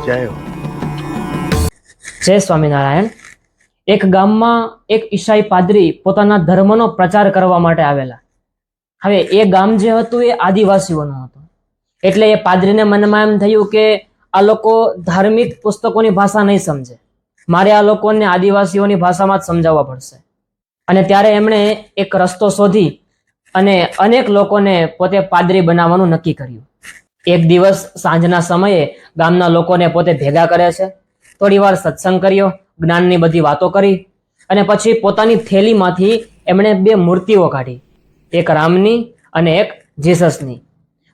જય હો. જય સ્વામિનારાયણ. એક ગામમાં એક ઈસાઈ પાદરી પોતાના ધર્મનો પ્રચાર કરવા માટે આવેલા. હવે એ ગામ જે હતું એ આદિવાસીઓનું હતું, એટલે એ પાદરીને મનમાં એમ થયું કે આ લોકો ધાર્મિક પુસ્તકોની ભાષા નહીં સમજે, મારે આ લોકોને આદિવાસીઓની ભાષામાં જ સમજાવવા પડશે. અને ત્યારે એમણે એક રસ્તો શોધી અને અનેક લોકોને પોતે પાદરી બનાવવાનું નક્કી કર્યું. એક દિવસ સાંજના સમયે ગામના લોકોને પોતે ભેગા કરે છે, થોડી વાર સત્સંગ કર્યો, જ્ઞાનની બધી વાતો કરી અને પછી પોતાની થેલીમાંથી એમણે 2 મૂર્તિઓ કાઢી, એક રામની અને એક જીસસની.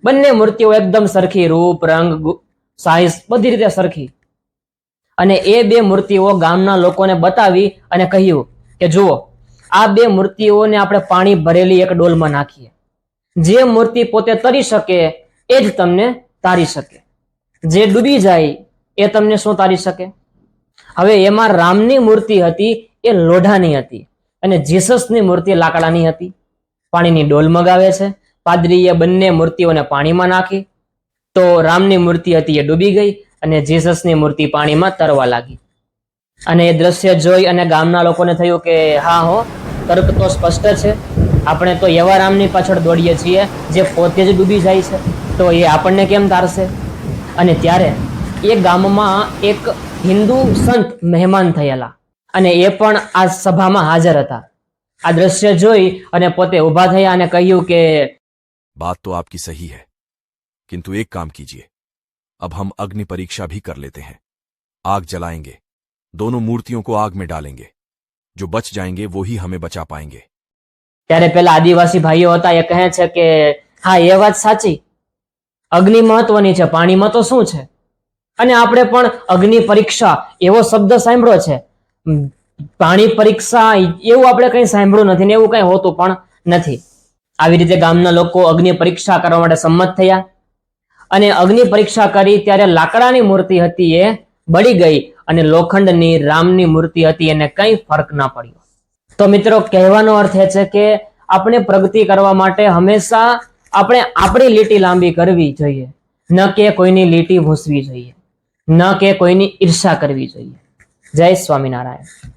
બંને મૂર્તિઓ એકદમ સરખી, રૂપ, રંગ, સાઈઝ બધી રીતે સરખી. અને એ 2 મૂર્તિઓ ગામના લોકોને બતાવી અને કહ્યું કે જુઓ, આ 2 મૂર્તિઓને આપણે પાણી ભરેલી એક ડોલમાં નાખીએ, જે મૂર્તિ પોતે તરી શકે એ જ તમને તારી શકે, જે ડૂબી જાય એ તમને શું તારી શકે. હવે એમાં રામની મૂર્તિ હતી એ લોઢાની હતી અને જીસસની મૂર્તિ લાકડાની હતી. પાણીની ડોલ મગાવે છે, પાદરીએ બંને મૂર્તિઓને પાણીમાં નાખી તો રામની મૂર્તિ હતી એ ડૂબી ગઈ અને જીસસની મૂર્તિ પાણીમાં તરવા લાગી. અને એ દ્રશ્ય જોઈ અને ગામના લોકોને થયું કે હા હો, તર્ક તો સ્પષ્ટ છે, આપણે તો એવા રામની પાછળ દોડીએ છીએ જે પોતે જ ડૂબી જાય છે, તો એ આપણને કેમ તારશે. અને ત્યારે એ ગામમાં એક હિન્દુ સંત મહેમાન થયેલા અને એ પણ આ સભામાં હાજર હતા. આ દ્રશ્ય જોઈ અને પોતે ઊભા થયા અને કહ્યું કે बात तो आपकी सही है, किंतु एक काम कीजिए, अब हम अग्नि परीक्षा भी कर लेते हैं. आग जलाएंगे, दोनों मूर्तियों को आग में डालेंगे, जो बच जाएंगे वो ही हमें बचा पाएंगे. ત્યારે પેલા આદિવાસી ભાઈઓ હતા એ કહે છે કે હા, એ વાત સાચી, અગ્નિ મહત્વની છે, પાણીમાં તો શું છે. અને આપણે પણ અગ્નિ પરીક્ષા એવો શબ્દ સાંભળ્યો છે, પાણી પરીક્ષા એવું આપણે કંઈ સાંભળ્યું નથી ને એવું કંઈ હોતું પણ નથી. આવી રીતે ગામના લોકો અગ્નિ પરીક્ષા કરવા માટે સંમત થયા અને અગ્નિ પરીક્ષા કરી ત્યારે લાકડાની મૂર્તિ હતી એ બળી ગઈ અને લોખંડની રામની મૂર્તિ હતી એને કંઈ ફરક ના પડ્યો. તો મિત્રો, કહેવાનો અર્થ એ છે કે આપણે પ્રગતિ કરવા માટે હંમેશા આપણે આપણી લીટી લાંબી કરવી જોઈએ, ન કે કોઈની લીટી ભૂસવી જોઈએ, ન કે કોઈની ઈર્ષા કરવી જોઈએ. જય સ્વામિનારાયણ.